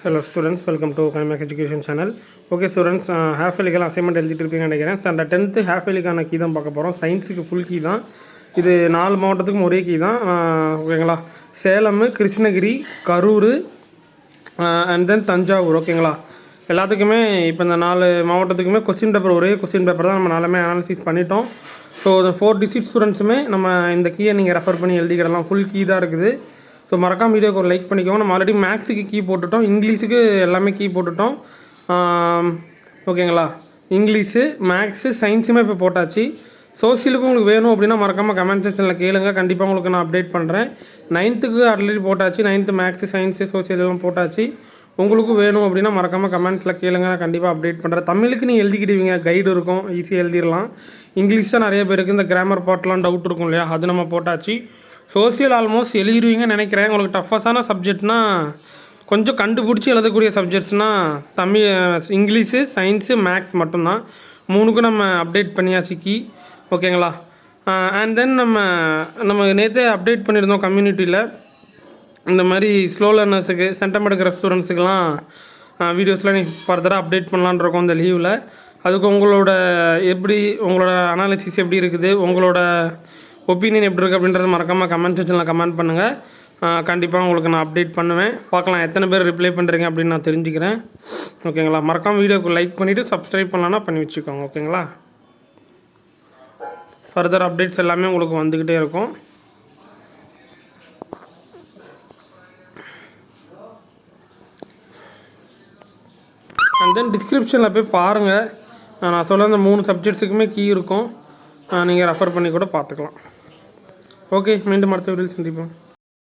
Hello students, welcome to Kaimak Education channel. Okay students, half yearly assignment எழுதிட்டு இருப்பீங்கன்னு நினைக்கிறேன். அந்த 10th half yearly-கான கீ தான் பார்க்க போகிறோம். சயின்ஸுக்கு ஃபுல் கீ தான். இது 4 மாவட்டத்துக்கும் ஒரே கீ தான். ஓகேங்களா? Salem, Krishnagiri, Karur and then Thanjavur. ஓகேங்களா? எல்லாத்துக்குமே இப்போ இந்த 4 மாவட்டத்துக்குமே கொஸ்டின் பேப்பர் ஒரே கொஸ்டின் பேப்பர் தான் நம்ம நாலுமே அனாலிசிஸ் பண்ணிட்டோம். ஸோ இந்த 4 டிஸ்ட்ரிக்ட் ஸ்டூடெண்ட்ஸுமே நம்ம இந்த கீயை நீங்கள் ரெஃபர் பண்ணி எழுதிக்கிடலாம். ஃபுல் கீ தான் இருக்குது. ஸோ மறக்காம வீடியோக்கு ஒரு லைக் பண்ணிக்கோங்க. நம்ம ஆல்ரெடி மேக்ஸுக்கு கீ போட்டுட்டோம், இங்கிலீஷுக்கு எல்லாமே கீ போட்டுட்டோம். ஓகேங்களா? இங்கிலீஷு, மேக்ஸு, சயின்ஸுமே இப்போ போட்டாச்சு. சோசியலுக்கு உங்களுக்கு வேணும் அப்படின்னா மறக்காமல் கமெண்ட் செக்ஷனில் கேளுங்க. கண்டிப்பாக உங்களுக்கு நான் அப்டேட் பண்ணுறேன். 9th ஆல்ரெடி போட்டாச்சு. 9th மேக்ஸு, சயின்ஸு, சோசியல் எல்லாம் போட்டாச்சு. உங்களுக்கும் வேணும் அப்படின்னா மறக்காமல் கமெண்ட்ஸில் கேளுங்க. நான் கண்டிப்பாக அப்டேட் பண்ணுறேன். தமிழுக்கு நீங்கள் எழுதிக்கிடுவீங்க, கைடு இருக்கும், ஈஸியாக எழுதிடலாம். இங்கிலீஷ் தான் நிறைய பேருக்கு இந்த கிராமர் பார்ட்லாம் டவுட் இருக்கும் இல்லையா, அது நம்ம போட்டாச்சு. சோசியல் ஆல்மோஸ்ட் எழுதிடுவீங்கன்னு நினைக்கிறேன். உங்களுக்கு டஃபஸ்டான சப்ஜெக்ட்னால் கொஞ்சம் கண்டுபிடிச்சி எழுதக்கூடிய சப்ஜெக்ட்ஸ்னால் தமிழ், இங்கிலீஷு, சயின்ஸு, மேக்ஸ் மட்டும்தான். 3க்கும் நம்ம அப்டேட் பண்ணியாச்சு கீ. ஓகேங்களா? அண்ட் தென் நம்ம நேற்றே அப்டேட் பண்ணியிருந்தோம் கம்யூனிட்டியில். இந்த மாதிரி ஸ்லோ லேர்னர்ஸுக்கு, சென்டம் எடுக்கிற ஸ்டூடெண்ட்ஸுக்கெலாம் வீடியோஸ்லாம் நீ ஃபர்தராக அப்டேட் பண்ணலான்னு இருக்கோம் இந்த லீவில். அதுக்கு உங்களோட அனாலிசிஸ் எப்படி இருக்குது, உங்களோட ஒப்பீனியன் எப்படி இருக்குது அப்படின்றத மறக்காமல் கமெண்ட் செக்ஷனில் கமெண்ட் பண்ணுங்கள். கண்டிப்பாக உங்களுக்கு நான் அப்டேட் பண்ணுவேன். பார்க்கலாம் எத்தனை பேர் ரிப்ளை பண்ணுறீங்க அப்படின்னு நான் தெரிஞ்சுக்கிறேன். ஓகேங்களா? மறக்காமல் வீடியோக்கு லைக் பண்ணிவிட்டு சப்ஸ்கிரைப் பண்ணலான்னா பண்ணி வச்சுக்கோங்க. ஓகேங்களா? ஃபர்தர் அப்டேட்ஸ் எல்லாமே உங்களுக்கு வந்துக்கிட்டே இருக்கும். அண்ட் தென் டிஸ்கிரிப்ஷனில் போய் பாருங்கள். நான் சொல்ல அந்த 3 சப்ஜெக்ட்ஸுக்குமே கீ இருக்கும். நீங்கள் ரெஃபர் பண்ணி கூட பார்த்துக்கலாம். ஓகே, மீண்டும் அடுத்த வீடியோவில் சந்திப்போம்.